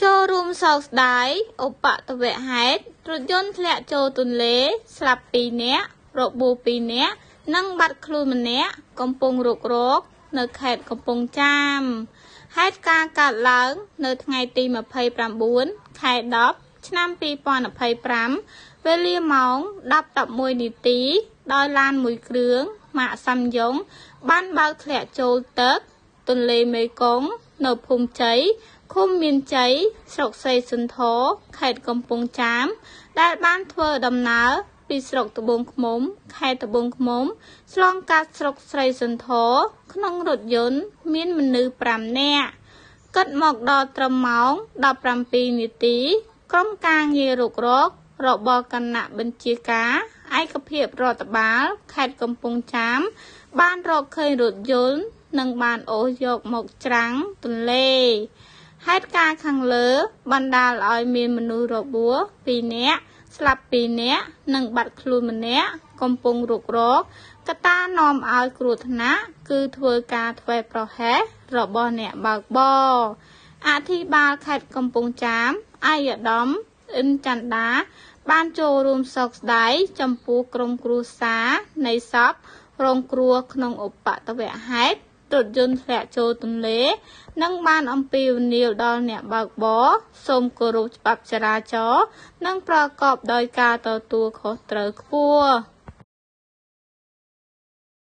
ចូលរួមសោកស្ដាយឧបទ្ទវហេតុរថយន្តធ្លាក់ចូលទន្លេស្លាប់2នាក់របួស2នាក់និងបាត់ខ្លួនម្នាក់កំពុងរុករកនៅខេត្តកំពង់ចាមហេតុការណ៍កើតឡើងនៅថ្ងៃទី29ខែ10ឆ្នាំ2025វេលាម៉ោង 10:11 នាទីដោយឡានមួយគ្រឿងម៉ាកសាំយ៉ុងបានបើកធ្លាក់ចូលទឹកទន្លេមេគង្គនៅភូមិជ័យឃុំមានជ័យស្រុកស្រីសន្ធរខេត្តកំពង់ចាមដែលបានធ្វើដំណើរពីស្រុកត្បូងឃ្មុំខេត្តត្បូងឃ្មុំឆ្លងកាត់ស្រុកស្រីសន្ធរក្នុងរថយន្តមានមនុស្ស5នាក់គិតមកដល់ត្រឹមម៉ោង 17 នាទីក្រុមការងាររុករករបស់គណៈបញ្ជាការឯកភាពរដ្ឋបាលខេត្តកំពង់ចាមបានរកឃើញរថយន្តនិងបានអូសយកមកច្រាំងទន្លេហេតុការណ៍ខាងលើបណ្ដាលឲ្យមានមនុស្សរបួស2នាក់ស្លាប់2នាក់និងបាត់ខ្លួនម្នាក់កំពុងរុករកកត្តានាំឲ្យគ្រោះថ្នាក់គឺធ្វើការធ្វេសប្រហែសរបស់អ្នកបើកបរអធិបាលខេត្តកំពង់ចាមអាយដាមអ៊ិនច័ន្ទដាបានចូលរួមសោកស្ដាយចំពោះក្រុមគ្រួសារនៃសពរងគ្រោះក្នុងឧបទ្ទវហេតុរថយន្តធ្លាក់ចូលទន្លេនិងបានអំពាវនាវដល់អ្នកបើកបរសូមគោរពច្បាប់ចរាចរណ៍និងប្រកបដោយការទទួលខុសត្រូវខ្ពស់